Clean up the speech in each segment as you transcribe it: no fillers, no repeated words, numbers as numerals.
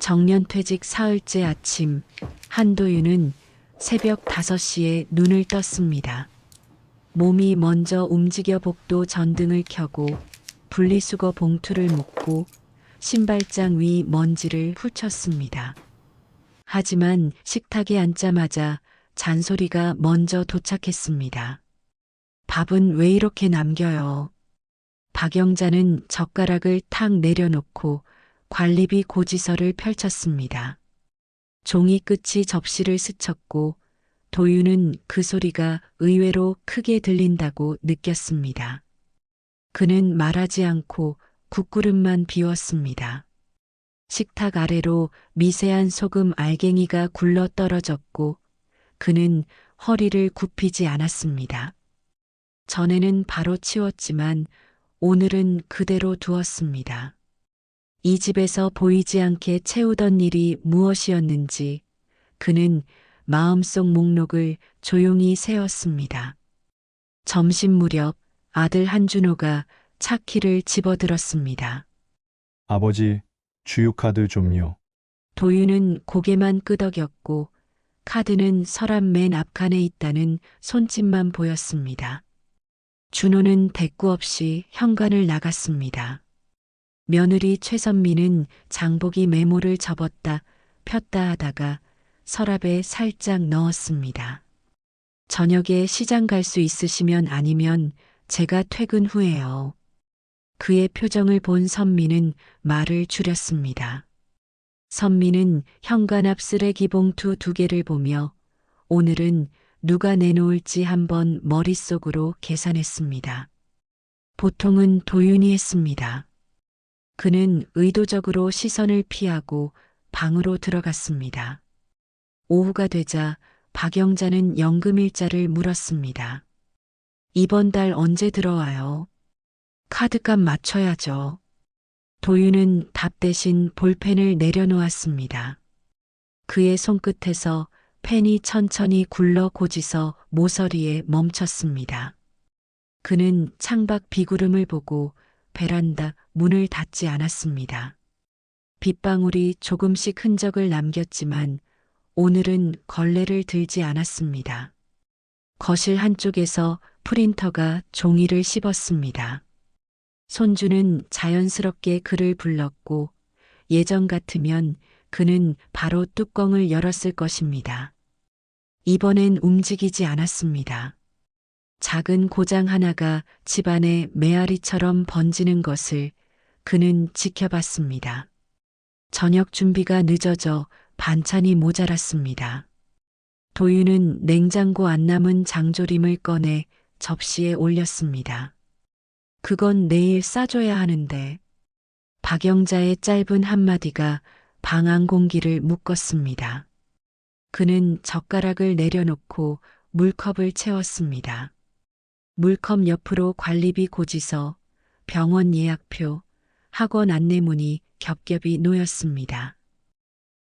정년퇴직 사흘째 아침, 한도윤은 새벽 5시에 눈을 떴습니다. 몸이 먼저 움직여 복도 전등을 켜고 분리수거 봉투를 묶고 신발장 위 먼지를 훑쳤습니다. 하지만 식탁에 앉자마자 잔소리가 먼저 도착했습니다. 밥은 왜 이렇게 남겨요? 박영자는 젓가락을 탁 내려놓고 관리비 고지서를 펼쳤습니다. 종이 끝이 접시를 스쳤고 도윤은 그 소리가 의외로 크게 들린다고 느꼈습니다. 그는 말하지 않고 국구름만 비웠습니다. 식탁 아래로 미세한 소금 알갱이가 굴러 떨어졌고 그는 허리를 굽히지 않았습니다. 전에는 바로 치웠지만 오늘은 그대로 두었습니다. 이 집에서 보이지 않게 채우던 일이 무엇이었는지 그는 마음속 목록을 조용히 세웠습니다. 점심 무렵 아들 한준호가 차키를 집어들었습니다. 아버지, 주유카드 좀요. 도윤은 고개만 끄덕였고 카드는 서랍 맨 앞칸에 있다는 손짓만 보였습니다. 준호는 대꾸 없이 현관을 나갔습니다. 며느리 최선미는 장보기 메모를 접었다 폈다 하다가 서랍에 살짝 넣었습니다. 저녁에 시장 갈 수 있으시면 아니면 제가 퇴근 후에요. 그의 표정을 본 선미는 말을 줄였습니다. 선미는 현관 앞 쓰레기 봉투 2개를 보며 오늘은 누가 내놓을지 한번 머릿속으로 계산했습니다. 보통은 도윤이 했습니다. 그는 의도적으로 시선을 피하고 방으로 들어갔습니다. 오후가 되자 박영자는 연금일자를 물었습니다. 이번 달 언제 들어와요? 카드값 맞춰야죠. 도윤은 답 대신 볼펜을 내려놓았습니다. 그의 손끝에서 펜이 천천히 굴러 고지서 모서리에 멈췄습니다. 그는 창밖 비구름을 보고 베란다 문을 닫지 않았습니다. 빗방울이 조금씩 흔적을 남겼지만 오늘은 걸레를 들지 않았습니다. 거실 한쪽에서 프린터가 종이를 씹었습니다. 손주는 자연스럽게 그를 불렀고 예전 같으면 그는 바로 뚜껑을 열었을 것입니다. 이번엔 움직이지 않았습니다. 작은 고장 하나가 집안의 메아리처럼 번지는 것을 그는 지켜봤습니다. 저녁 준비가 늦어져 반찬이 모자랐습니다. 도윤은 냉장고 안 남은 장조림을 꺼내 접시에 올렸습니다. 그건 내일 싸줘야 하는데. 박영자의 짧은 한마디가 방 안 공기를 묶었습니다. 그는 젓가락을 내려놓고 물컵을 채웠습니다. 물컵 옆으로 관리비 고지서, 병원 예약표, 학원 안내문이 겹겹이 놓였습니다.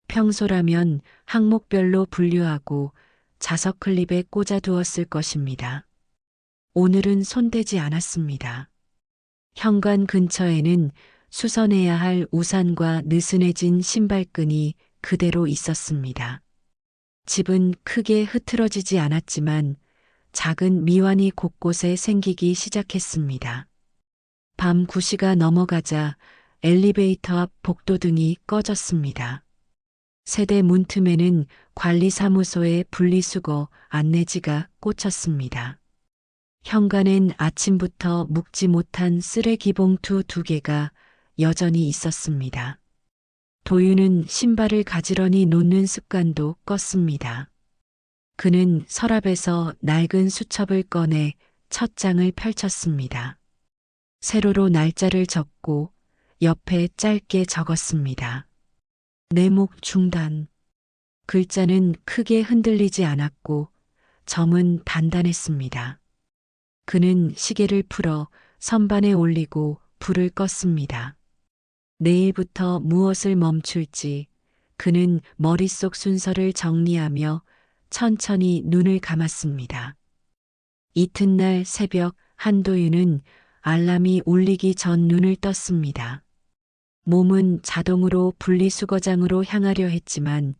평소라면 항목별로 분류하고 자석 클립에 꽂아두었을 것입니다. 오늘은 손대지 않았습니다. 현관 근처에는 수선해야 할 우산과 느슨해진 신발끈이 그대로 있었습니다. 집은 크게 흐트러지지 않았지만 작은 미환이 곳곳에 생기기 시작했습니다. 밤 9시가 넘어가자 엘리베이터 앞 복도등이 꺼졌습니다. 세대 문틈에는 관리사무소의 분리수거 안내지가 꽂혔습니다. 현관엔 아침부터 묵지 못한 쓰레기 봉투 2개가 여전히 있었습니다. 도윤은 신발을 가지런히 놓는 습관도 껐습니다. 그는 서랍에서 낡은 수첩을 꺼내 첫 장을 펼쳤습니다. 세로로 날짜를 적고 옆에 짧게 적었습니다. 내목 중단. 글자는 크게 흔들리지 않았고 점은 단단했습니다. 그는 시계를 풀어 선반에 올리고 불을 껐습니다. 내일부터 무엇을 멈출지 그는 머릿속 순서를 정리하며 천천히 눈을 감았습니다. 이튿날 새벽 한도윤은 알람이 울리기 전 눈을 떴습니다. 몸은 자동으로 분리수거장으로 향하려 했지만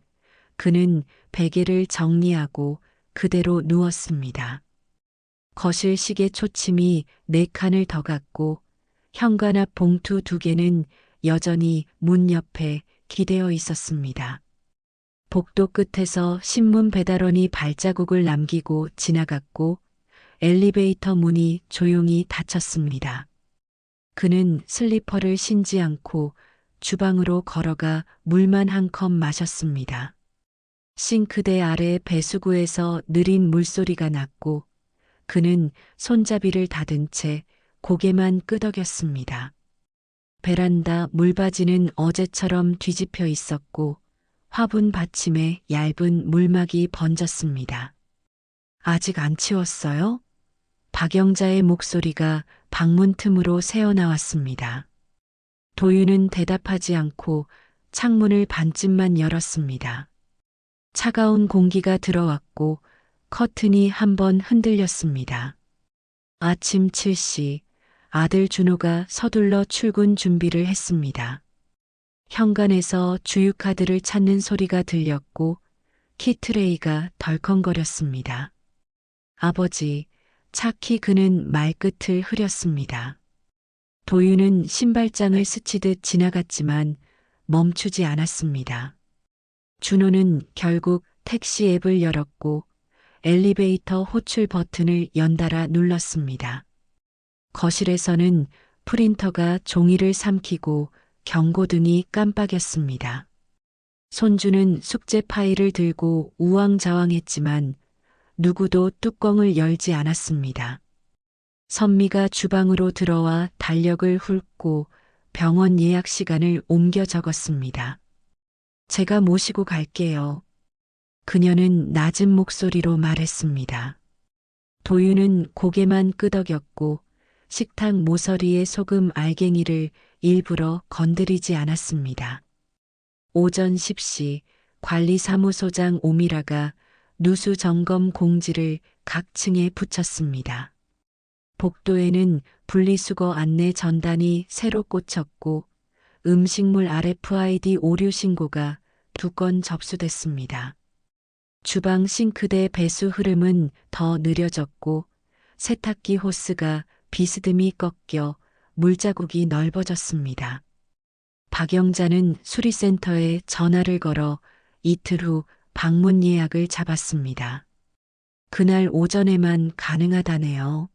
그는 베개를 정리하고 그대로 누웠습니다. 거실 시계 초침이 4칸을 더 갔고 현관 앞 봉투 2개는 여전히 문 옆에 기대어 있었습니다. 복도 끝에서 신문 배달원이 발자국을 남기고 지나갔고 엘리베이터 문이 조용히 닫혔습니다. 그는 슬리퍼를 신지 않고 주방으로 걸어가 물만 한 컵 마셨습니다. 싱크대 아래 배수구에서 느린 물소리가 났고 그는 손잡이를 닫은 채 고개만 끄덕였습니다. 베란다 물바지는 어제처럼 뒤집혀 있었고 화분 받침에 얇은 물막이 번졌습니다. 아직 안 치웠어요? 박영자의 목소리가 방문 틈으로 새어나왔습니다. 도윤은 대답하지 않고 창문을 반쯤만 열었습니다. 차가운 공기가 들어왔고 커튼이 한번 흔들렸습니다. 아침 7시 아들 준호가 서둘러 출근 준비를 했습니다. 현관에서 주유카드를 찾는 소리가 들렸고 키트레이가 덜컹거렸습니다. 아버지, 차키 그는 말끝을 흐렸습니다. 도윤은 신발장을 스치듯 지나갔지만 멈추지 않았습니다. 준호는 결국 택시 앱을 열었고 엘리베이터 호출 버튼을 연달아 눌렀습니다. 거실에서는 프린터가 종이를 삼키고 경고등이 깜빡였습니다. 손주는 숙제 파일을 들고 우왕좌왕했지만 누구도 뚜껑을 열지 않았습니다. 선미가 주방으로 들어와 달력을 훑고 병원 예약 시간을 옮겨 적었습니다. 제가 모시고 갈게요. 그녀는 낮은 목소리로 말했습니다. 도윤은 고개만 끄덕였고 식탁 모서리의 소금 알갱이를 일부러 건드리지 않았습니다. 오전 10시 관리사무소장 오미라가 누수 점검 공지를 각 층에 붙였습니다. 복도에는 분리수거 안내 전단이 새로 꽂혔고 음식물 RFID 오류 신고가 2건 접수됐습니다. 주방 싱크대 배수 흐름은 더 느려졌고 세탁기 호스가 비스듬히 꺾여 물자국이 넓어졌습니다. 박영자는 수리센터에 전화를 걸어 이틀 후 방문 예약을 잡았습니다. 그날 오전에만 가능하다네요.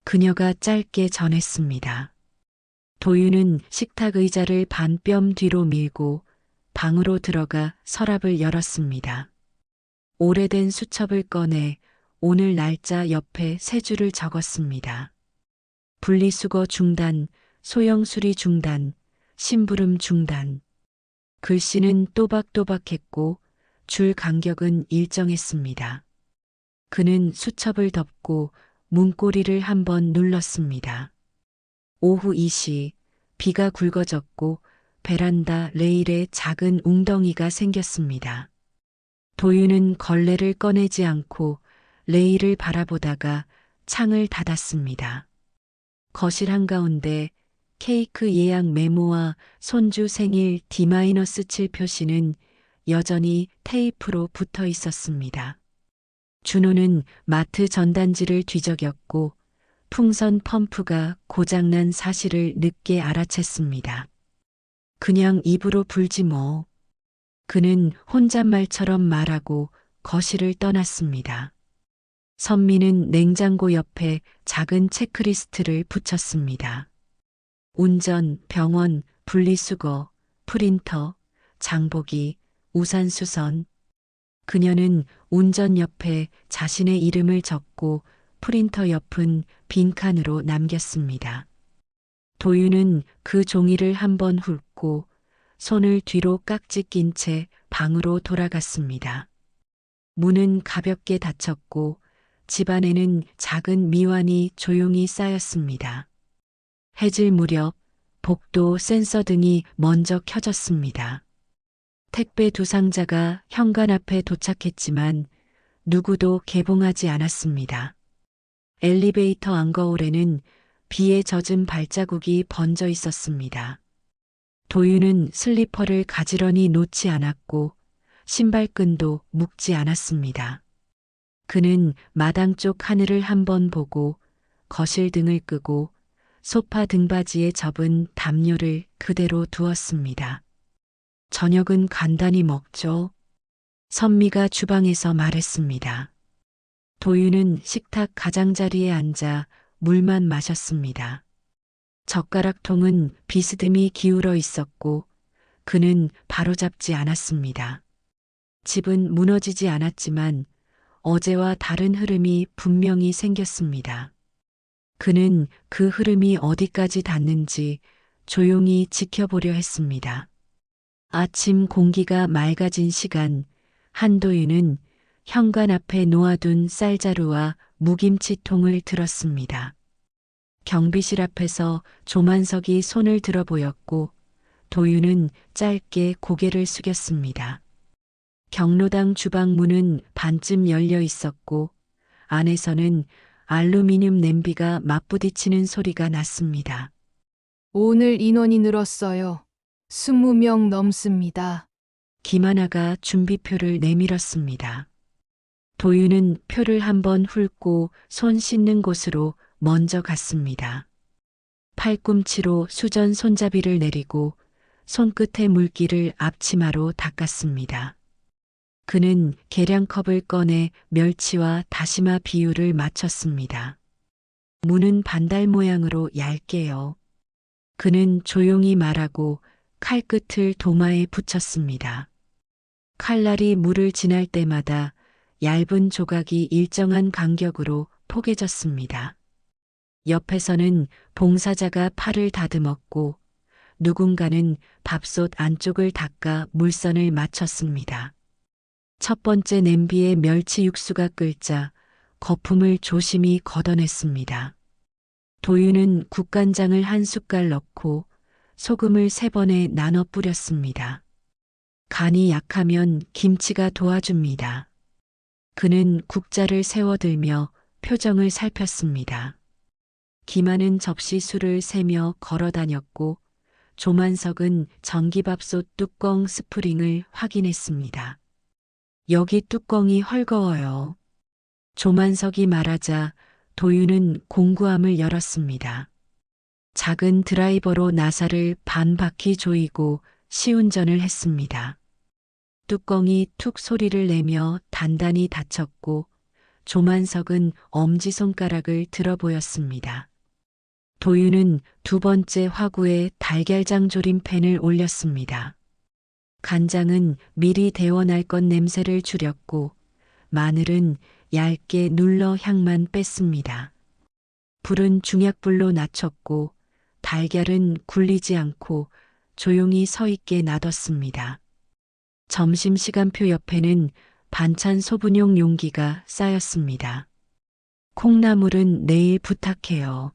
그녀가 짧게 전했습니다. 도윤은 식탁 의자를 반뼘 뒤로 밀고 방으로 들어가 서랍을 열었습니다. 오래된 수첩을 꺼내 오늘 날짜 옆에 세 줄을 적었습니다. 분리수거 중단, 소형 수리 중단, 심부름 중단. 글씨는 또박또박했고 줄 간격은 일정했습니다. 그는 수첩을 덮고 문고리를 한번 눌렀습니다. 오후 2시 비가 굵어졌고 베란다 레일에 작은 웅덩이가 생겼습니다. 도윤은 걸레를 꺼내지 않고 레일을 바라보다가 창을 닫았습니다. 거실 한가운데 케이크 예약 메모와 손주 생일 D-7 표시는 여전히 테이프로 붙어 있었습니다. 준호는 마트 전단지를 뒤적였고 풍선 펌프가 고장난 사실을 늦게 알아챘습니다. 그냥 입으로 불지 뭐. 그는 혼잣말처럼 말하고 거실을 떠났습니다. 선미는 냉장고 옆에 작은 체크리스트를 붙였습니다. 운전, 병원, 분리수거, 프린터, 장보기, 우산수선. 그녀는 운전 옆에 자신의 이름을 적고 프린터 옆은 빈칸으로 남겼습니다. 도윤은 그 종이를 한번 훑고 손을 뒤로 깍지 낀 채 방으로 돌아갔습니다. 문은 가볍게 닫혔고 집안에는 작은 미완이 조용히 쌓였습니다. 해질 무렵 복도 센서 등이 먼저 켜졌습니다. 택배 2상자가 현관 앞에 도착했지만 누구도 개봉하지 않았습니다. 엘리베이터 안거울에는 비에 젖은 발자국이 번져 있었습니다. 도윤은 슬리퍼를 가지런히 놓지 않았고 신발끈도 묶지 않았습니다. 그는 마당 쪽 하늘을 한번 보고 거실 등을 끄고 소파 등받이에 접은 담요를 그대로 두었습니다. 저녁은 간단히 먹죠. 선미가 주방에서 말했습니다. 도윤은 식탁 가장자리에 앉아 물만 마셨습니다. 젓가락통은 비스듬히 기울어 있었고 그는 바로잡지 않았습니다. 집은 무너지지 않았지만 어제와 다른 흐름이 분명히 생겼습니다. 그는 그 흐름이 어디까지 닿는지 조용히 지켜보려 했습니다. 아침 공기가 맑아진 시간, 한도윤은 현관 앞에 놓아둔 쌀자루와 무김치통을 들었습니다. 경비실 앞에서 조만석이 손을 들어 보였고 도윤은 짧게 고개를 숙였습니다. 경로당 주방 문은 반쯤 열려 있었고 안에서는 알루미늄 냄비가 맞부딪히는 소리가 났습니다. 오늘 인원이 늘었어요. 20명 넘습니다. 김하나가 준비표를 내밀었습니다. 도윤은 표를 한번 훑고 손 씻는 곳으로 먼저 갔습니다. 팔꿈치로 수전 손잡이를 내리고 손끝의 물기를 앞치마로 닦았습니다. 그는 계량컵을 꺼내 멸치와 다시마 비율을 맞췄습니다. 무는 반달 모양으로 얇게요. 그는 조용히 말하고 칼끝을 도마에 붙였습니다. 칼날이 물을 지날 때마다 얇은 조각이 일정한 간격으로 포개졌습니다. 옆에서는 봉사자가 팔을 다듬었고 누군가는 밥솥 안쪽을 닦아 물선을 맞췄습니다. 첫 번째 냄비에 멸치 육수가 끓자 거품을 조심히 걷어냈습니다. 도윤은 국간장을 한 숟갈 넣고 소금을 3번에 나눠 뿌렸습니다. 간이 약하면 김치가 도와줍니다. 그는 국자를 세워들며 표정을 살폈습니다. 김하는 접시 수를 세며 걸어 다녔고 조만석은 전기밥솥 뚜껑 스프링을 확인했습니다. 여기 뚜껑이 헐거워요. 조만석이 말하자 도윤은 공구함을 열었습니다. 작은 드라이버로 나사를 반 바퀴 조이고 시운전을 했습니다. 뚜껑이 툭 소리를 내며 단단히 닫혔고 조만석은 엄지손가락을 들어 보였습니다. 도윤은 2번째 화구에 달걀장 조림팬을 올렸습니다. 간장은 미리 데워날 것 냄새를 줄였고 마늘은 얇게 눌러 향만 뺐습니다. 불은 중약불로 낮췄고 달걀은 굴리지 않고 조용히 서 있게 놔뒀습니다. 점심시간표 옆에는 반찬 소분용 용기가 쌓였습니다. 콩나물은 내일 부탁해요.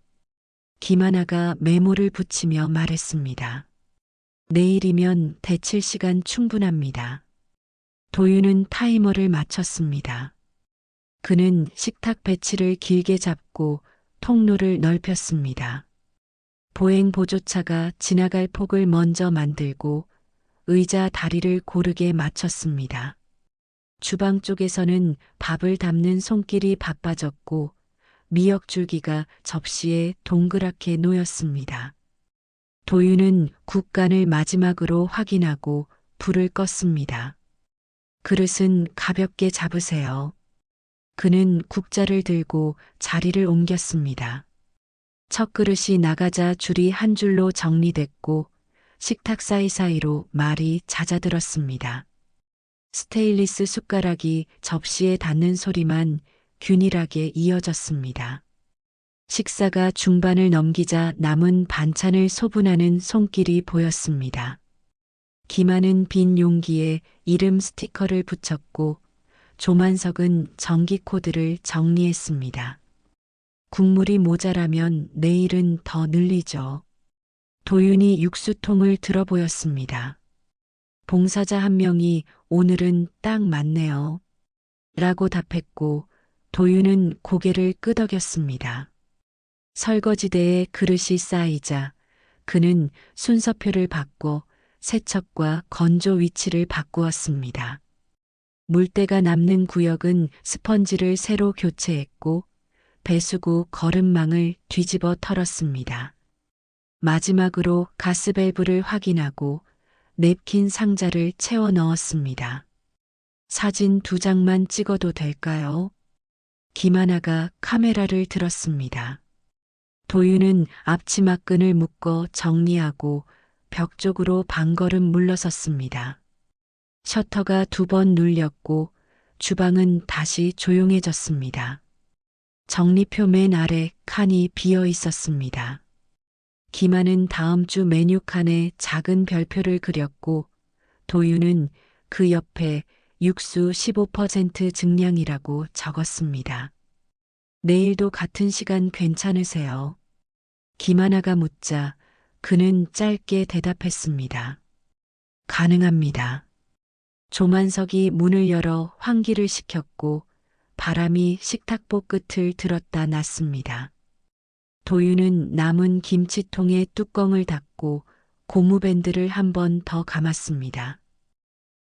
김하나가 메모를 붙이며 말했습니다. 내일이면 데칠 시간 충분합니다. 도윤은 타이머를 맞췄습니다. 그는 식탁 배치를 길게 잡고 통로를 넓혔습니다. 보행 보조차가 지나갈 폭을 먼저 만들고 의자 다리를 고르게 맞췄습니다. 주방 쪽에서는 밥을 담는 손길이 바빠졌고 미역줄기가 접시에 동그랗게 놓였습니다. 도윤은 국간을 마지막으로 확인하고 불을 껐습니다. 그릇은 가볍게 잡으세요. 그는 국자를 들고 자리를 옮겼습니다. 첫 그릇이 나가자 줄이 한 줄로 정리됐고 식탁 사이사이로 말이 잦아들었습니다. 스테인리스 숟가락이 접시에 닿는 소리만 균일하게 이어졌습니다. 식사가 중반을 넘기자 남은 반찬을 소분하는 손길이 보였습니다. 김하는 빈 용기에 이름 스티커를 붙였고 조만석은 전기 코드를 정리했습니다. 국물이 모자라면 내일은 더 늘리죠. 도윤이 육수통을 들어 보였습니다. 봉사자 한 명이 오늘은 딱 맞네요. 라고 답했고 도윤은 고개를 끄덕였습니다. 설거지대에 그릇이 쌓이자 그는 순서표를 바꿔 세척과 건조 위치를 바꾸었습니다. 물때가 남는 구역은 스펀지를 새로 교체했고 배수구 거름망을 뒤집어 털었습니다. 마지막으로 가스밸브를 확인하고 냅킨 상자를 채워 넣었습니다. 사진 2장만 찍어도 될까요? 김하나가 카메라를 들었습니다. 도윤은 앞치마끈을 묶어 정리하고 벽 쪽으로 반걸음 물러섰습니다. 셔터가 2번 눌렸고 주방은 다시 조용해졌습니다. 정리표 맨 아래 칸이 비어 있었습니다. 김하는 다음 주 메뉴 칸에 작은 별표를 그렸고 도윤은 그 옆에 육수 15% 증량이라고 적었습니다. 내일도 같은 시간 괜찮으세요? 김하나가 묻자 그는 짧게 대답했습니다. 가능합니다. 조만석이 문을 열어 환기를 시켰고 바람이 식탁보 끝을 들었다 놨습니다. 도윤은 남은 김치통에 뚜껑을 닫고 고무밴드를 한 번 더 감았습니다.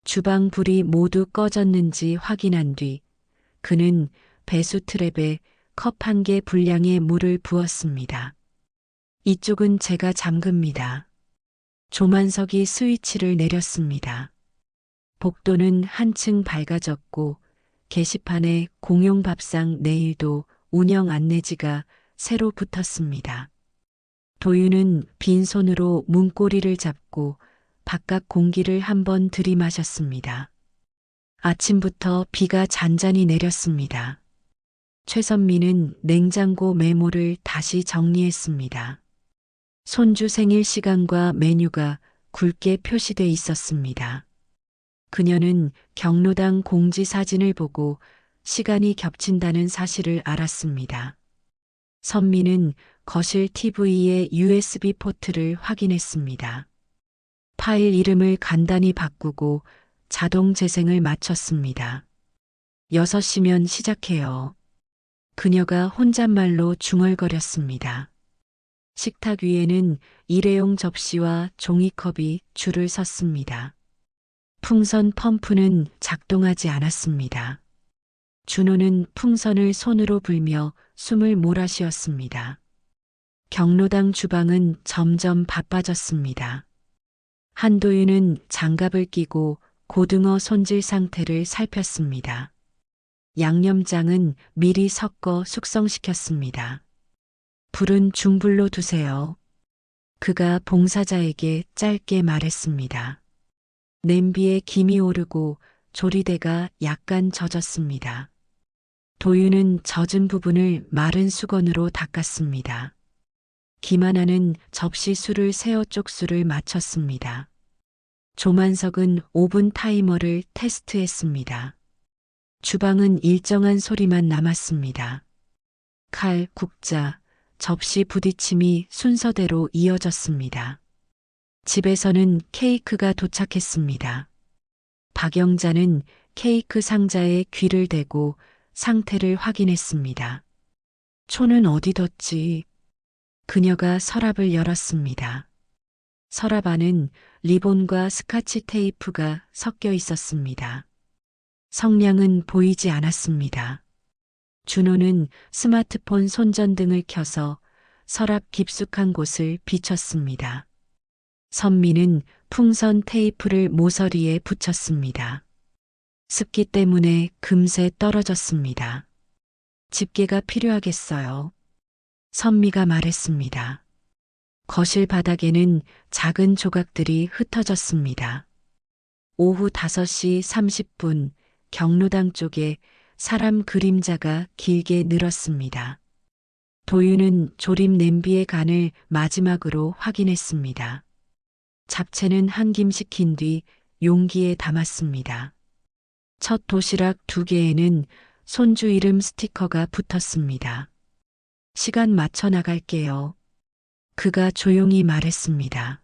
주방 불이 모두 꺼졌는지 확인한 뒤 그는 배수 트랩에 컵 1개 분량의 물을 부었습니다. 이쪽은 제가 잠급니다. 조만석이 스위치를 내렸습니다. 복도는 한층 밝아졌고 게시판에 공용 밥상 내일도 운영 안내지가 새로 붙었습니다. 도윤은 빈손으로 문고리를 잡고 바깥 공기를 한번 들이마셨습니다. 아침부터 비가 잔잔히 내렸습니다. 최선미는 냉장고 메모를 다시 정리했습니다. 손주 생일 시간과 메뉴가 굵게 표시돼 있었습니다. 그녀는 경로당 공지 사진을 보고 시간이 겹친다는 사실을 알았습니다. 선미는 거실 TV의 USB 포트를 확인했습니다. 파일 이름을 간단히 바꾸고 자동 재생을 마쳤습니다. 6시면 시작해요. 그녀가 혼잣말로 중얼거렸습니다. 식탁 위에는 일회용 접시와 종이컵이 줄을 섰습니다. 풍선 펌프는 작동하지 않았습니다. 준호는 풍선을 손으로 불며 숨을 몰아쉬었습니다. 경로당 주방은 점점 바빠졌습니다. 한도윤은 장갑을 끼고 고등어 손질 상태를 살폈습니다. 양념장은 미리 섞어 숙성시켰습니다. 불은 중불로 두세요. 그가 봉사자에게 짧게 말했습니다. 냄비에 김이 오르고 조리대가 약간 젖었습니다. 도윤은 젖은 부분을 마른 수건으로 닦았습니다. 김하나는 접시 수를 세어 쪽수를 맞췄습니다. 조만석은 오븐 타이머를 테스트했습니다. 주방은 일정한 소리만 남았습니다. 칼, 국자, 접시 부딪힘이 순서대로 이어졌습니다. 집에서는 케이크가 도착했습니다. 박영자는 케이크 상자에 귀를 대고 상태를 확인했습니다. 초는 어디 뒀지? 그녀가 서랍을 열었습니다. 서랍 안은 리본과 스카치 테이프가 섞여 있었습니다. 성냥은 보이지 않았습니다. 준호는 스마트폰 손전등을 켜서 서랍 깊숙한 곳을 비췄습니다. 선미는 풍선 테이프를 모서리에 붙였습니다. 습기 때문에 금세 떨어졌습니다. 집게가 필요하겠어요. 선미가 말했습니다. 거실 바닥에는 작은 조각들이 흩어졌습니다. 오후 5시 30분 경로당 쪽에 사람 그림자가 길게 늘었습니다. 도윤은 조림 냄비의 간을 마지막으로 확인했습니다. 잡채는 한 김 식힌 뒤 용기에 담았습니다. 첫 도시락 2개에는 손주 이름 스티커가 붙었습니다. 시간 맞춰 나갈게요. 그가 조용히 말했습니다.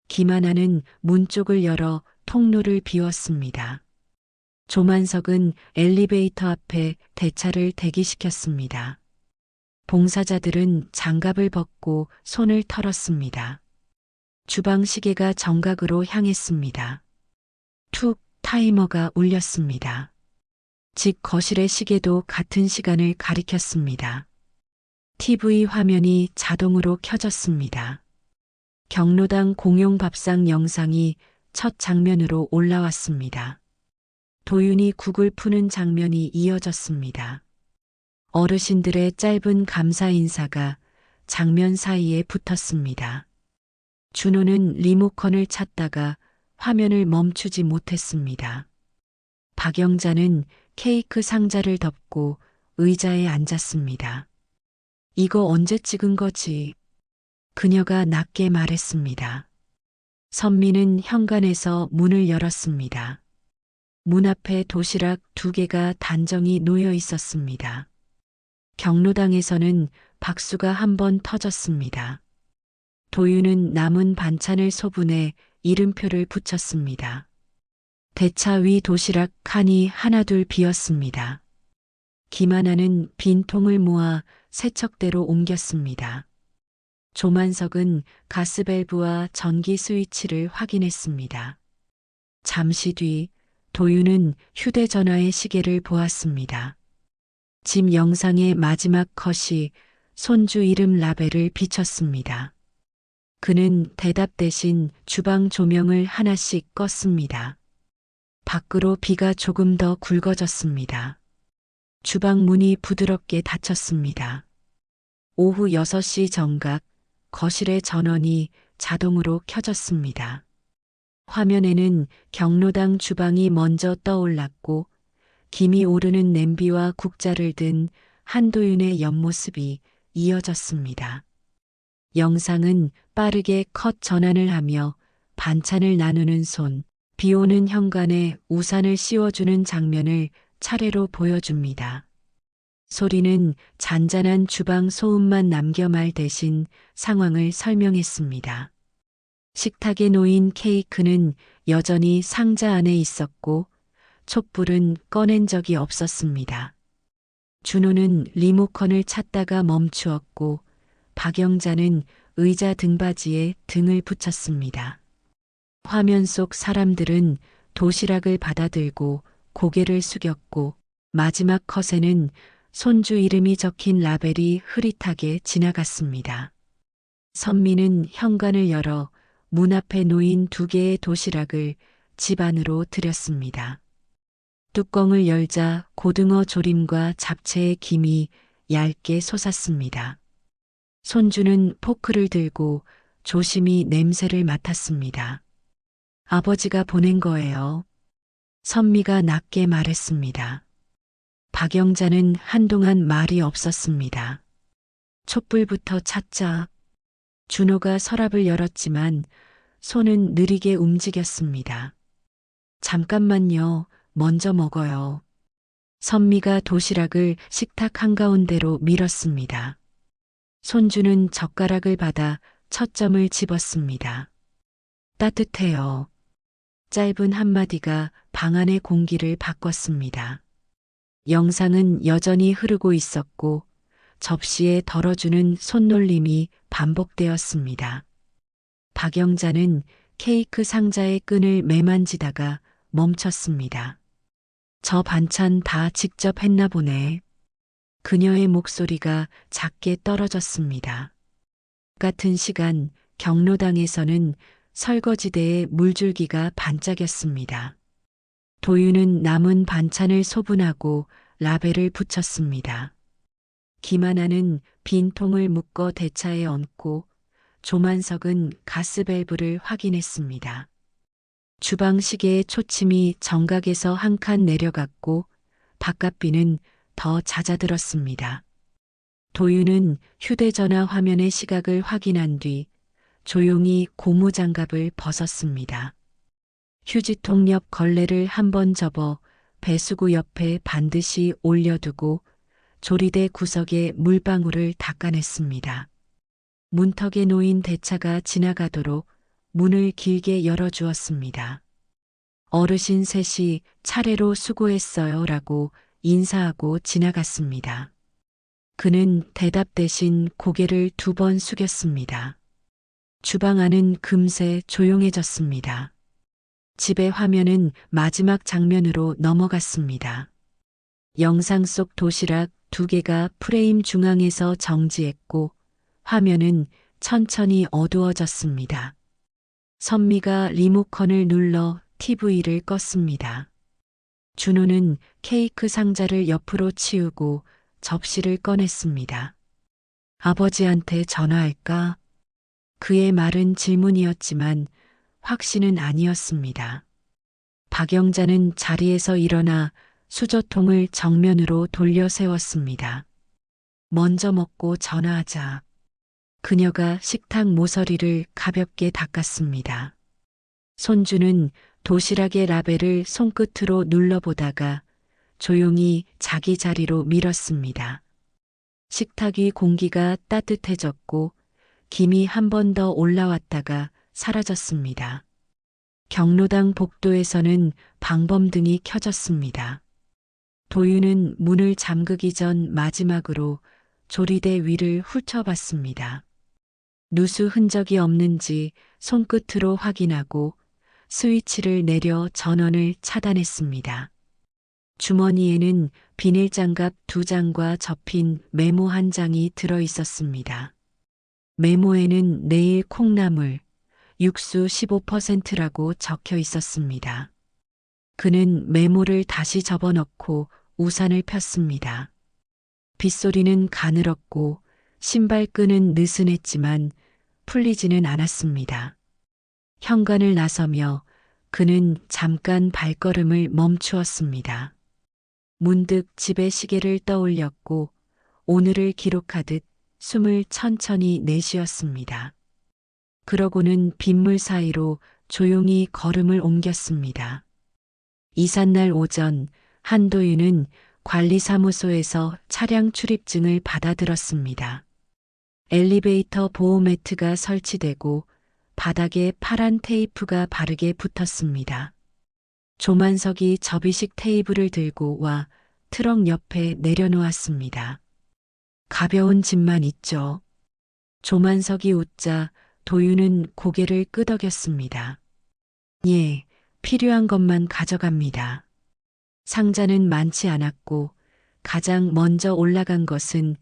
김하나는 문 쪽을 열어 통로를 비웠습니다. 조만석은 엘리베이터 앞에 대차를 대기시켰습니다. 봉사자들은 장갑을 벗고 손을 털었습니다. 주방 시계가 정각으로 향했습니다. 툭 타이머가 울렸습니다. 집 거실의 시계도 같은 시간을 가리켰습니다. TV 화면이 자동으로 켜졌습니다. 경로당 공용 밥상 영상이 첫 장면으로 올라왔습니다. 도윤이 국을 푸는 장면이 이어졌습니다. 어르신들의 짧은 감사 인사가 장면 사이에 붙었습니다. 준호는 리모컨을 찾다가 화면을 멈추지 못했습니다. 박영자는 케이크 상자를 덮고 의자에 앉았습니다. 이거 언제 찍은 거지? 그녀가 낮게 말했습니다. 선미는 현관에서 문을 열었습니다. 문 앞에 도시락 2개가 단정히 놓여 있었습니다. 경로당에서는 박수가 한 번 터졌습니다. 도윤은 남은 반찬을 소분해 이름표를 붙였습니다. 대차 위 도시락 칸이 하나둘 비었습니다. 김하나는 빈 통을 모아 세척대로 옮겼습니다. 조만석은 가스밸브와 전기 스위치를 확인했습니다. 잠시 뒤 도윤은 휴대전화의 시계를 보았습니다. 집 영상의 마지막 컷이 손주 이름 라벨을 비췄습니다. 그는 대답 대신 주방 조명을 하나씩 껐습니다. 밖으로 비가 조금 더 굵어졌습니다. 주방 문이 부드럽게 닫혔습니다. 오후 6시 정각, 거실의 전원이 자동으로 켜졌습니다. 화면에는 경로당 주방이 먼저 떠올랐고 김이 오르는 냄비와 국자를 든 한도윤의 옆모습이 이어졌습니다. 영상은 빠르게 컷 전환을 하며 반찬을 나누는 손, 비오는 현관에 우산을 씌워주는 장면을 차례로 보여줍니다. 소리는 잔잔한 주방 소음만 남겨 말 대신 상황을 설명했습니다. 식탁에 놓인 케이크는 여전히 상자 안에 있었고 촛불은 꺼낸 적이 없었습니다. 준호는 리모컨을 찾다가 멈추었고 박영자는 의자 등받이에 등을 붙였습니다. 화면 속 사람들은 도시락을 받아들고 고개를 숙였고 마지막 컷에는 손주 이름이 적힌 라벨이 흐릿하게 지나갔습니다. 선미는 현관을 열어 문 앞에 놓인 2개의 도시락을 집 안으로 들였습니다. 뚜껑을 열자 고등어 조림과 잡채의 김이 얇게 솟았습니다. 손주는 포크를 들고 조심히 냄새를 맡았습니다. 아버지가 보낸 거예요. 선미가 낮게 말했습니다. 박영자는 한동안 말이 없었습니다. 촛불부터 찾자. 준호가 서랍을 열었지만 손은 느리게 움직였습니다. 잠깐만요. 먼저 먹어요. 선미가 도시락을 식탁 한가운데로 밀었습니다. 손주는 젓가락을 받아 첫 점을 집었습니다. 따뜻해요. 짧은 한마디가 방 안의 공기를 바꿨습니다. 영상은 여전히 흐르고 있었고 접시에 덜어주는 손놀림이 반복되었습니다. 박영자는 케이크 상자의 끈을 매만지다가 멈췄습니다. 저 반찬 다 직접 했나 보네. 그녀의 목소리가 작게 떨어졌습니다. 같은 시간 경로당에서는 설거지대에 물줄기가 반짝였습니다. 도윤은 남은 반찬을 소분하고 라벨을 붙였습니다. 김하나는 빈 통을 묶어 대차에 얹고 조만석은 가스밸브를 확인했습니다. 주방 시계의 초침이 정각에서 한 칸 내려갔고 바깥비는 더 잦아들었습니다. 도윤은 휴대전화 화면의 시각을 확인한 뒤 조용히 고무장갑을 벗었습니다. 휴지통 옆 걸레를 한번 접어 배수구 옆에 반드시 올려두고 조리대 구석에 물방울을 닦아냈습니다. 문턱에 놓인 대차가 지나가도록 문을 길게 열어주었습니다. 어르신 셋이 차례로 수고했어요 라고 인사하고 지나갔습니다. 그는 대답 대신 고개를 2번 숙였습니다. 주방 안은 금세 조용해졌습니다. 집의 화면은 마지막 장면으로 넘어갔습니다. 영상 속 도시락 2개가 프레임 중앙에서 정지했고 화면은 천천히 어두워졌습니다. 선미가 리모컨을 눌러 TV를 껐습니다. 준호는 케이크 상자를 옆으로 치우고 접시를 꺼냈습니다. 아버지한테 전화할까? 그의 말은 질문이었지만 확신은 아니었습니다. 박영자는 자리에서 일어나 수저통을 정면으로 돌려 세웠습니다. 먼저 먹고 전화하자. 그녀가 식탁 모서리를 가볍게 닦았습니다. 손주는 도시락의 라벨을 손끝으로 눌러보다가 조용히 자기 자리로 밀었습니다. 식탁 위 공기가 따뜻해졌고 김이 한 번 더 올라왔다가 사라졌습니다. 경로당 복도에서는 방범등이 켜졌습니다. 도윤은 문을 잠그기 전 마지막으로 조리대 위를 훑어봤습니다. 누수 흔적이 없는지 손끝으로 확인하고 스위치를 내려 전원을 차단했습니다. 주머니에는 비닐장갑 2장과 접힌 메모 1장이 들어 있었습니다. 메모에는 내일 콩나물, 육수 15%라고 적혀 있었습니다. 그는 메모를 다시 접어넣고 우산을 폈습니다. 빗소리는 가늘었고 신발끈은 느슨했지만 풀리지는 않았습니다. 현관을 나서며 그는 잠깐 발걸음을 멈추었습니다. 문득 집의 시계를 떠올렸고 오늘을 기록하듯 숨을 천천히 내쉬었습니다. 그러고는 빗물 사이로 조용히 걸음을 옮겼습니다. 이삿날 오전 한도윤은 관리사무소에서 차량 출입증을 받아들었습니다. 엘리베이터 보호 매트가 설치되고 바닥에 파란 테이프가 바르게 붙었습니다. 조만석이 접이식 테이블을 들고 와 트럭 옆에 내려놓았습니다. 가벼운 짐만 있죠. 조만석이 웃자 도윤은 고개를 끄덕였습니다. 예, 필요한 것만 가져갑니다. 상자는 많지 않았고 가장 먼저 올라간 것은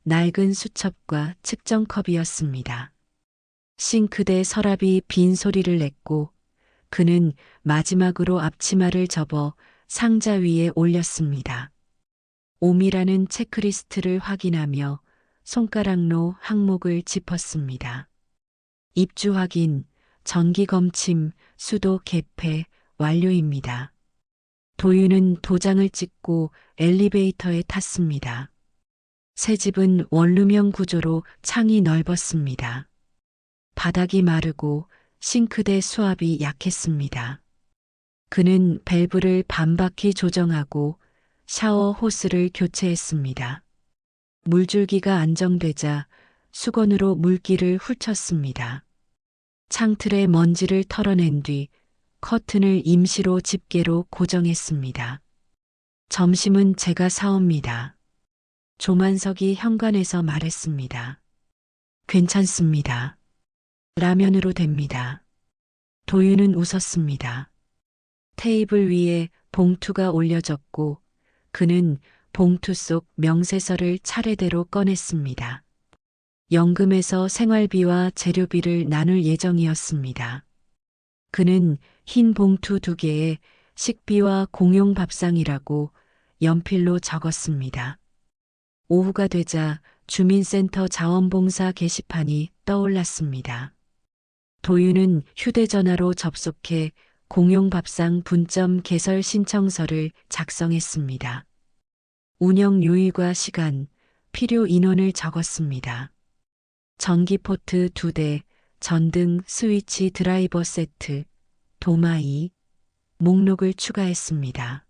낡은 수첩과 측정컵이었습니다. 싱크대 서랍이 빈 소리를 냈고 그는 마지막으로 앞치마를 접어 상자 위에 올렸습니다. 옴이라는 체크리스트를 확인하며 손가락로 항목을 짚었습니다. 입주 확인, 정기 검침, 수도 개폐 완료입니다. 도윤은 도장을 찍고 엘리베이터에 탔습니다. 새 집은 원룸형 구조로 창이 넓었습니다. 바닥이 마르고 싱크대 수압이 약했습니다. 그는 밸브를 반바퀴 조정하고 샤워 호스를 교체했습니다. 물줄기가 안정되자 수건으로 물기를 훑었습니다. 창틀에 먼지를 털어낸 뒤 커튼을 임시로 집게로 고정했습니다. 점심은 제가 사옵니다. 조만석이 현관에서 말했습니다. 괜찮습니다. 라면으로 됩니다. 도윤은 웃었습니다. 테이블 위에 봉투가 올려졌고 그는 봉투 속 명세서를 차례대로 꺼냈습니다. 연금에서 생활비와 재료비를 나눌 예정이었습니다. 그는 흰 봉투 2개에 식비와 공용 밥상이라고 연필로 적었습니다. 오후가 되자 주민센터 자원봉사 게시판이 떠올랐습니다. 도윤은 휴대전화로 접속해 공용 밥상 분점 개설 신청서를 작성했습니다. 운영 요일과 시간, 필요 인원을 적었습니다. 전기 포트 2대, 전등, 스위치, 드라이버 세트, 도마이, 목록을 추가했습니다.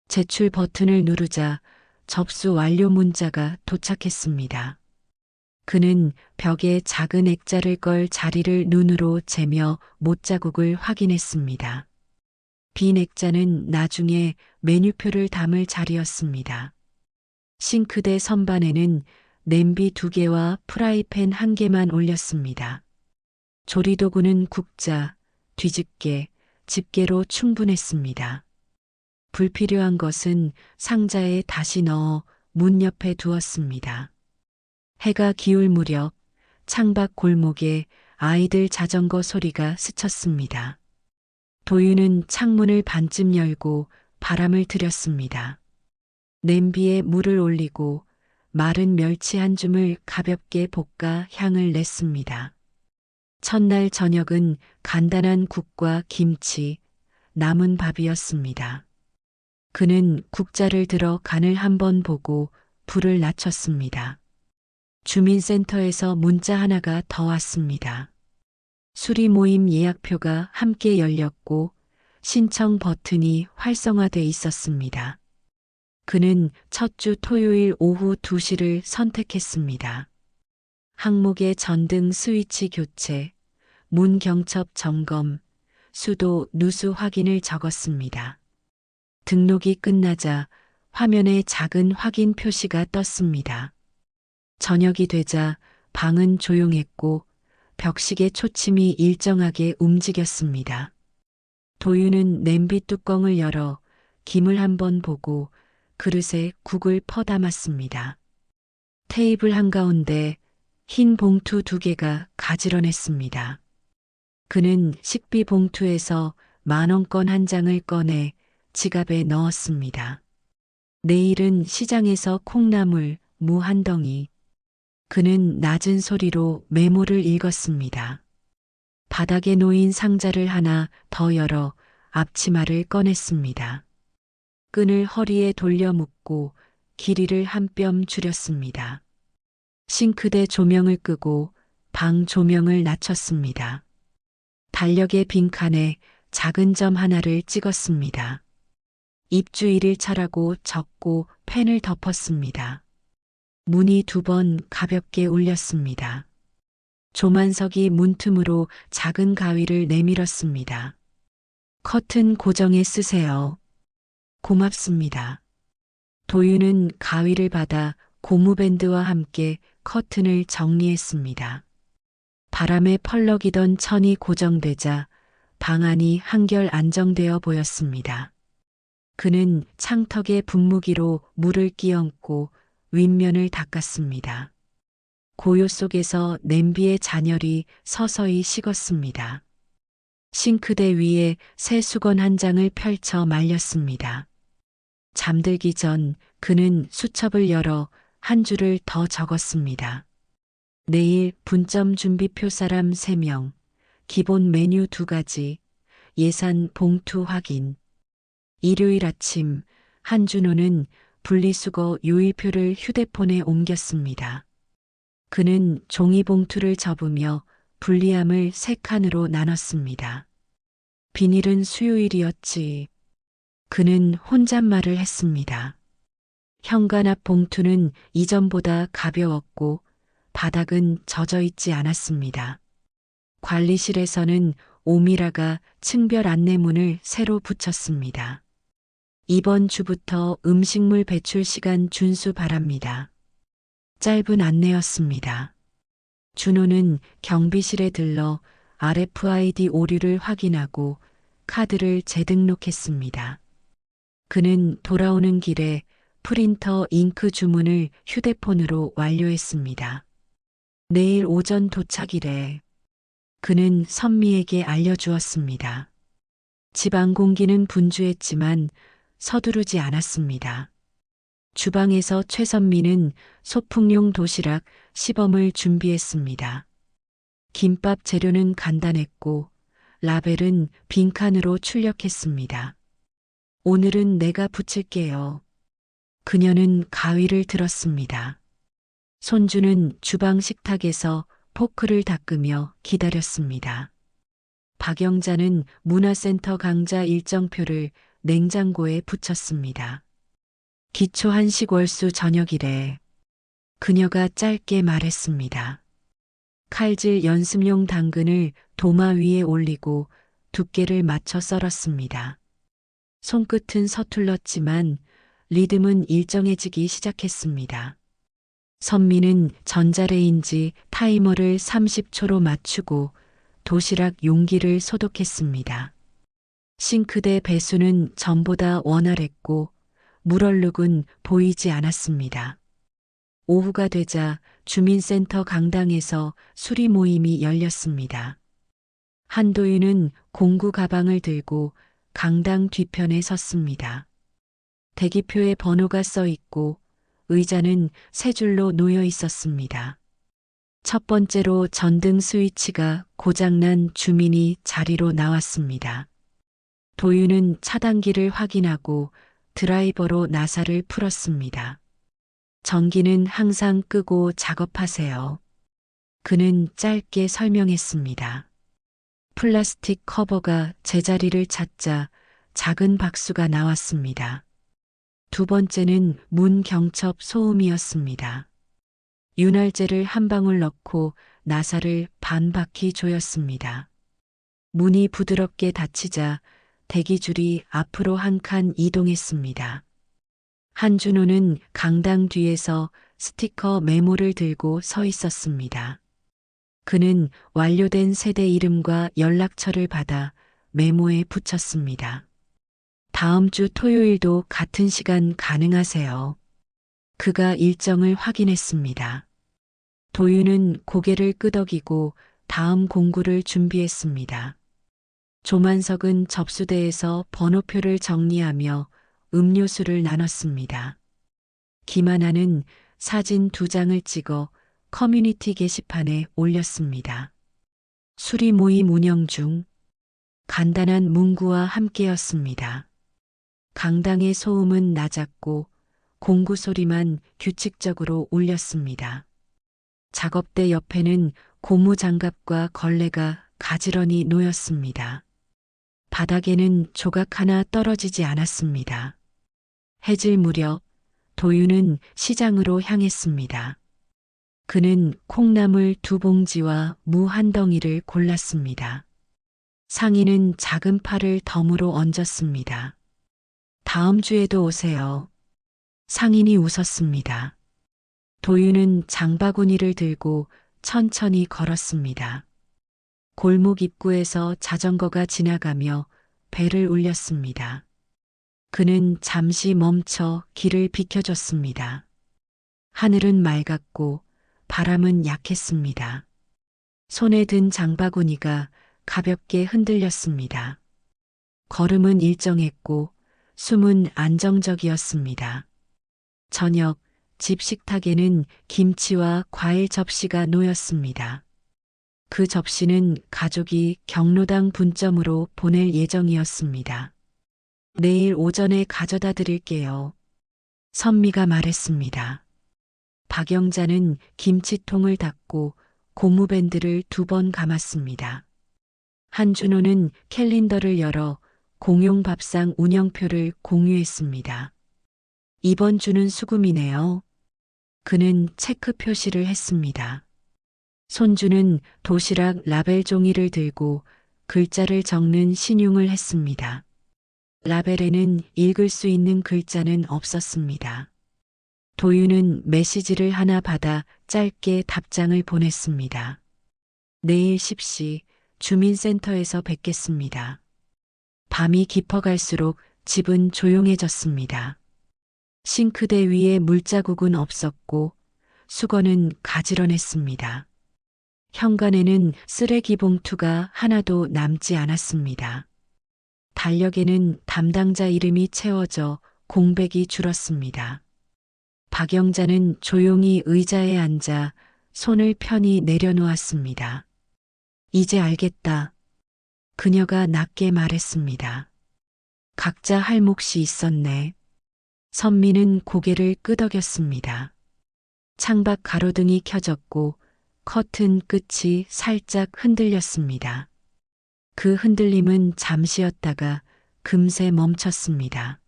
제출 버튼을 누르자 접수 완료 문자가 도착했습니다. 그는 벽에 작은 액자를 걸 자리를 눈으로 재며 못자국을 확인했습니다. 빈 액자는 나중에 메뉴표를 담을 자리였습니다. 싱크대 선반에는 냄비 2개와 프라이팬 1개만 올렸습니다. 조리도구는 국자, 뒤집개, 집게로 충분했습니다. 불필요한 것은 상자에 다시 넣어 문 옆에 두었습니다. 해가 기울 무렵 창밖 골목에 아이들 자전거 소리가 스쳤습니다. 도윤은 창문을 반쯤 열고 바람을 들였습니다. 냄비에 물을 올리고 마른 멸치 한 줌을 가볍게 볶아 향을 냈습니다. 첫날 저녁은 간단한 국과 김치, 남은 밥이었습니다. 그는 국자를 들어 간을 한번 보고 불을 낮췄습니다. 주민센터에서 문자 하나가 더 왔습니다. 수리 모임 예약표가 함께 열렸고 신청 버튼이 활성화돼 있었습니다. 그는 첫 주 토요일 오후 2시를 선택했습니다. 항목에 전등 스위치 교체, 문 경첩 점검, 수도 누수 확인을 적었습니다. 등록이 끝나자 화면에 작은 확인 표시가 떴습니다. 저녁이 되자 방은 조용했고 벽식의 초침이 일정하게 움직였습니다. 도윤은 냄비 뚜껑을 열어 김을 한번 보고 그릇에 국을 퍼담았습니다. 테이블 한가운데 흰 봉투 2개가 가지런했습니다. 그는 식비 봉투에서 10,000원권 한 장을 꺼내 지갑에 넣었습니다. 내일은 시장에서 콩나물, 무 한 덩이. 그는 낮은 소리로 메모를 읽었습니다. 바닥에 놓인 상자를 하나 더 열어 앞치마를 꺼냈습니다. 끈을 허리에 돌려 묶고 길이를 한 뼘 줄였습니다. 싱크대 조명을 끄고 방 조명을 낮췄습니다. 달력의 빈칸에 작은 점 하나를 찍었습니다. 입주 1일차라고 적고 펜을 덮었습니다. 문이 2번 가볍게 울렸습니다. 조만석이 문틈으로 작은 가위를 내밀었습니다. 커튼 고정해 쓰세요. 고맙습니다. 도윤은 가위를 받아 고무밴드와 함께 커튼을 정리했습니다. 바람에 펄럭이던 천이 고정되자 방 안이 한결 안정되어 보였습니다. 그는 창턱에 분무기로 물을 끼얹고 윗면을 닦았습니다. 고요 속에서 냄비의 잔열이 서서히 식었습니다. 싱크대 위에 새 수건 한 장을 펼쳐 말렸습니다. 잠들기 전 그는 수첩을 열어 한 줄을 더 적었습니다. 내일 분점 준비표 사람 3명, 기본 메뉴 2가지, 예산 봉투 확인. 일요일 아침 한준호는 분리수거 요일표를 휴대폰에 옮겼습니다. 그는 종이봉투를 접으며 분리함을 3칸으로 나눴습니다. 비닐은 수요일이었지. 그는 혼잣말을 했습니다. 현관 앞 봉투는 이전보다 가벼웠고 바닥은 젖어 있지 않았습니다. 관리실에서는 오미라가 층별 안내문을 새로 붙였습니다. 이번 주부터 음식물 배출 시간 준수 바랍니다. 짧은 안내였습니다. 준호는 경비실에 들러 RFID 오류를 확인하고 카드를 재등록했습니다. 그는 돌아오는 길에 프린터 잉크 주문을 휴대폰으로 완료했습니다. 내일 오전 도착이래. 그는 선미에게 알려주었습니다. 집안 공기는 분주했지만 서두르지 않았습니다. 주방에서 최선미는 소풍용 도시락 시범을 준비했습니다. 김밥 재료는 간단했고 라벨은 빈칸으로 출력했습니다. 오늘은 내가 부칠게요. 그녀는 가위를 들었습니다. 손주는 주방 식탁에서 포크를 닦으며 기다렸습니다. 박영자는 문화센터 강좌 일정표를 냉장고에 붙였습니다. 기초 한식 월수 저녁이래. 그녀가 짧게 말했습니다. 칼질 연습용 당근을 도마 위에 올리고 두께를 맞춰 썰었습니다. 손끝은 서툴렀지만 리듬은 일정해지기 시작했습니다. 선미는 전자레인지 타이머를 30초로 맞추고 도시락 용기를 소독했습니다. 싱크대 배수는 전보다 원활했고 물얼룩은 보이지 않았습니다. 오후가 되자 주민센터 강당에서 수리 모임이 열렸습니다. 한도윤은 공구 가방을 들고 강당 뒤편에 섰습니다. 대기표에 번호가 써 있고 의자는 세 줄로 놓여 있었습니다. 첫 번째로 전등 스위치가 고장난 주민이 자리로 나왔습니다. 도윤은 차단기를 확인하고 드라이버로 나사를 풀었습니다. 전기는 항상 끄고 작업하세요. 그는 짧게 설명했습니다. 플라스틱 커버가 제자리를 찾자 작은 박수가 나왔습니다. 두 번째는 문 경첩 소음이었습니다. 윤활제를 한 방울 넣고 나사를 반 바퀴 조였습니다. 문이 부드럽게 닫히자 대기줄이 앞으로 한 칸 이동했습니다. 한준호는 강당 뒤에서 스티커 메모를 들고 서 있었습니다. 그는 완료된 세대 이름과 연락처를 받아 메모에 붙였습니다. 다음 주 토요일도 같은 시간 가능하세요. 그가 일정을 확인했습니다. 도윤은 고개를 끄덕이고 다음 공구를 준비했습니다. 조만석은 접수대에서 번호표를 정리하며 음료수를 나눴습니다. 김하나는 사진 2장을 찍어 커뮤니티 게시판에 올렸습니다. 수리 모임 운영 중 간단한 문구와 함께였습니다. 강당의 소음은 낮았고 공구 소리만 규칙적으로 울렸습니다. 작업대 옆에는 고무 장갑과 걸레가 가지런히 놓였습니다. 바닥에는 조각 하나 떨어지지 않았습니다. 해질 무렵 도윤은 시장으로 향했습니다. 그는 콩나물 2봉지와 무 한 덩이를 골랐습니다. 상인은 작은 팔을 덤으로 얹었습니다. 다음 주에도 오세요. 상인이 웃었습니다. 도윤은 장바구니를 들고 천천히 걸었습니다. 골목 입구에서 자전거가 지나가며 배를 울렸습니다. 그는 잠시 멈춰 길을 비켜줬습니다. 하늘은 맑았고 바람은 약했습니다. 손에 든 장바구니가 가볍게 흔들렸습니다. 걸음은 일정했고 숨은 안정적이었습니다. 저녁 집 식탁에는 김치와 과일 접시가 놓였습니다. 그 접시는 가족이 경로당 분점으로 보낼 예정이었습니다. 내일 오전에 가져다 드릴게요. 선미가 말했습니다. 박영자는 김치통을 닫고 고무밴드를 2번 감았습니다. 한준호는 캘린더를 열어 공용 밥상 운영표를 공유했습니다. 이번 주는 수금이네요. 그는 체크 표시를 했습니다. 손주는 도시락 라벨 종이를 들고 글자를 적는 신용을 했습니다. 라벨에는 읽을 수 있는 글자는 없었습니다. 도윤은 메시지를 하나 받아 짧게 답장을 보냈습니다. 내일 10시 주민센터에서 뵙겠습니다. 밤이 깊어갈수록 집은 조용해졌습니다. 싱크대 위에 물자국은 없었고 수건은 가지런했습니다. 현관에는 쓰레기 봉투가 하나도 남지 않았습니다. 달력에는 담당자 이름이 채워져 공백이 줄었습니다. 박영자는 조용히 의자에 앉아 손을 편히 내려놓았습니다. 이제 알겠다. 그녀가 낮게 말했습니다. 각자 할 몫이 있었네. 선미는 고개를 끄덕였습니다. 창밖 가로등이 켜졌고 커튼 끝이 살짝 흔들렸습니다. 그 흔들림은 잠시였다가 금세 멈췄습니다.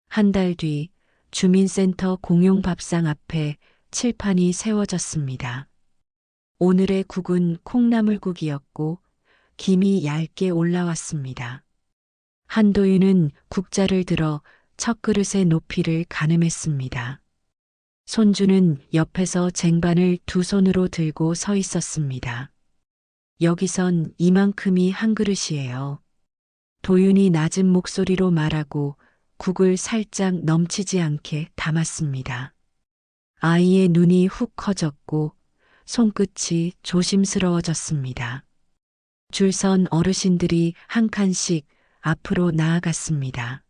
한 달 뒤 주민센터 공용 밥상 앞에 칠판이 세워졌습니다. 오늘의 국은 콩나물국이었고 김이 얇게 올라왔습니다. 한도윤은 국자를 들어 첫 그릇의 높이를 가늠했습니다. 손주는 옆에서 쟁반을 2손으로 들고 서 있었습니다. 여기선 이만큼이 한 그릇이에요. 도윤이 낮은 목소리로 말하고 국을 살짝 넘치지 않게 담았습니다. 아이의 눈이 훅 커졌고 손끝이 조심스러워졌습니다. 줄선 어르신들이 한 칸씩 앞으로 나아갔습니다.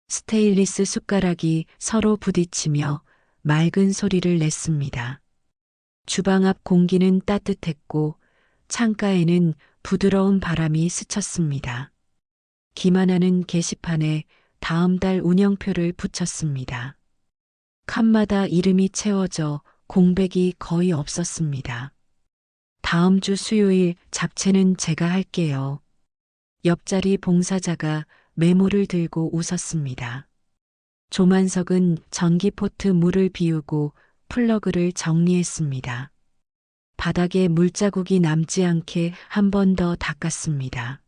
스테인리스 숟가락이 서로 부딪히며 맑은 소리를 냈습니다. 주방 앞 공기는 따뜻했고 창가에는 부드러운 바람이 스쳤습니다. 김하나는 게시판에 다음 달 운영표를 붙였습니다. 칸마다 이름이 채워져 공백이 거의 없었습니다. 다음 주 수요일 잡채는 제가 할게요. 옆자리 봉사자가 메모를 들고 웃었습니다. 조만석은 전기포트 물을 비우고 플러그를 정리했습니다. 바닥에 물자국이 남지 않게 한 번 더 닦았습니다.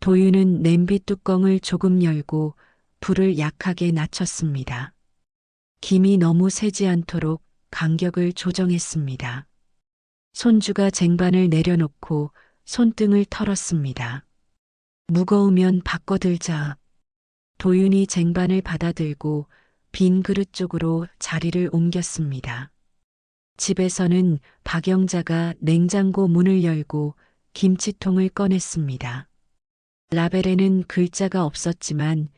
도윤은 냄비 뚜껑을 조금 열고 불을 약하게 낮췄습니다. 김이 너무 새지 않도록 간격을 조정했습니다. 손주가 쟁반을 내려놓고 손등을 털었습니다. 무거우면 바꿔들자. 도윤이 쟁반을 받아들고 빈 그릇 쪽으로 자리를 옮겼습니다. 집에서는 박영자가 냉장고 문을 열고 김치통을 꺼냈습니다. 라벨에는 글자가 없었지만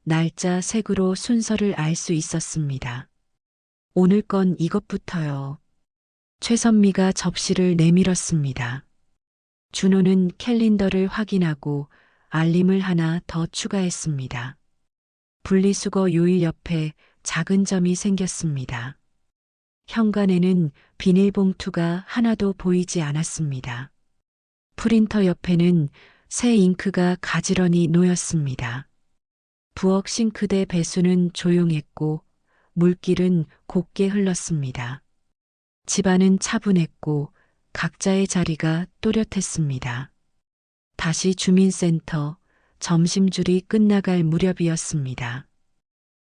날짜 색으로 순서를 알 수 있었습니다. 오늘 건 이것부터요. 최선미가 접시를 내밀었습니다. 준호는 캘린더를 확인하고 알림을 하나 더 추가했습니다. 분리수거 요일 옆에 작은 점이 생겼습니다. 현관에는 비닐봉투가 하나도 보이지 않았습니다. 프린터 옆에는 새 잉크가 가지런히 놓였습니다. 부엌 싱크대 배수는 조용했고 물길은 곱게 흘렀습니다. 집안은 차분했고 각자의 자리가 또렷했습니다. 다시 주민센터, 점심줄이 끝나갈 무렵이었습니다.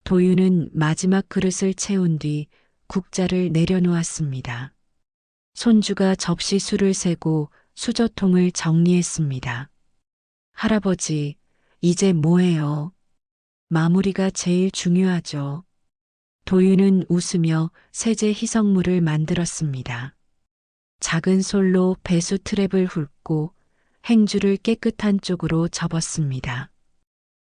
도윤은 마지막 그릇을 채운 뒤 국자를 내려놓았습니다. 손주가 접시 수를 세고 수저통을 정리했습니다. 할아버지, 이제 뭐해요? 마무리가 제일 중요하죠. 도윤은 웃으며 세제 희석물을 만들었습니다. 작은 솔로 배수 트랩을 훑고 행주를 깨끗한 쪽으로 접었습니다.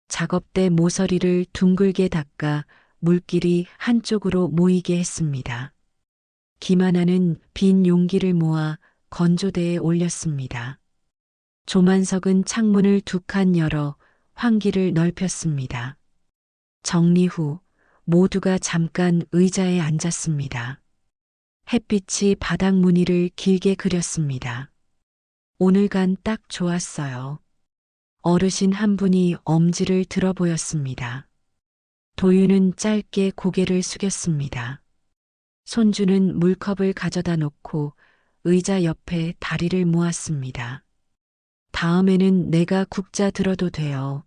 작업대 모서리를 둥글게 닦아 물길이 한쪽으로 모이게 했습니다. 김하나는 빈 용기를 모아 건조대에 올렸습니다. 조만석은 창문을 두 칸 열어 환기를 넓혔습니다. 정리 후 모두가 잠깐 의자에 앉았습니다. 햇빛이 바닥 무늬를 길게 그렸습니다. 오늘간 딱 좋았어요. 어르신 한 분이 엄지를 들어 보였습니다. 도윤은 짧게 고개를 숙였습니다. 손주는 물컵을 가져다 놓고 의자 옆에 다리를 모았습니다. 다음에는 내가 국자 들어도 돼요.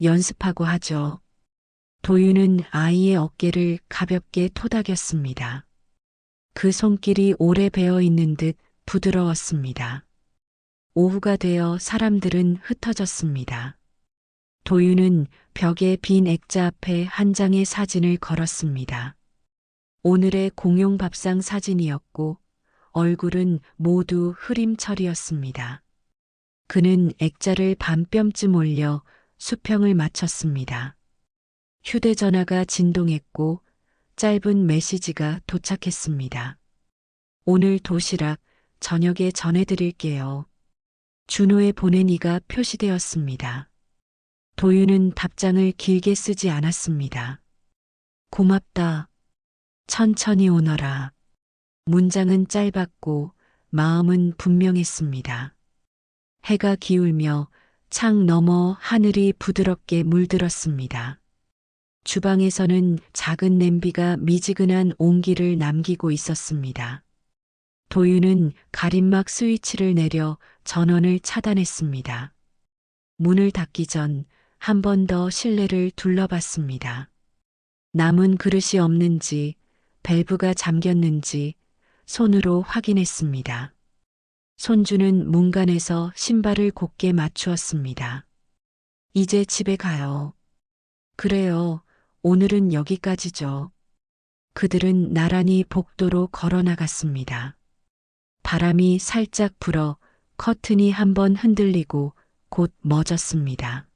연습하고 하죠. 도윤은 아이의 어깨를 가볍게 토닥였습니다. 그 손길이 오래 배어 있는 듯 부드러웠습니다. 오후가 되어 사람들은 흩어졌습니다. 도윤은 벽에 빈 액자 앞에 한 장의 사진을 걸었습니다. 오늘의 공용 밥상 사진이었고 얼굴은 모두 흐림철이었습니다. 그는 액자를 반뼘쯤 올려 수평을 맞췄습니다. 휴대전화가 진동했고 짧은 메시지가 도착했습니다. 오늘 도시락 저녁에 전해드릴게요. 준호의 보내니가 표시되었습니다. 도윤은 답장을 길게 쓰지 않았습니다. 고맙다. 천천히 오너라. 문장은 짧았고 마음은 분명했습니다. 해가 기울며 창 너머 하늘이 부드럽게 물들었습니다. 주방에서는 작은 냄비가 미지근한 온기를 남기고 있었습니다. 도윤은 가림막 스위치를 내려 전원을 차단했습니다. 문을 닫기 전 한 번 더 실내를 둘러봤습니다. 남은 그릇이 없는지, 밸브가 잠겼는지 손으로 확인했습니다. 손주는 문간에서 신발을 곧게 맞추었습니다. 이제 집에 가요. 그래요. 오늘은 여기까지죠. 그들은 나란히 복도로 걸어 나갔습니다. 바람이 살짝 불어 커튼이 한번 흔들리고 곧 멎었습니다.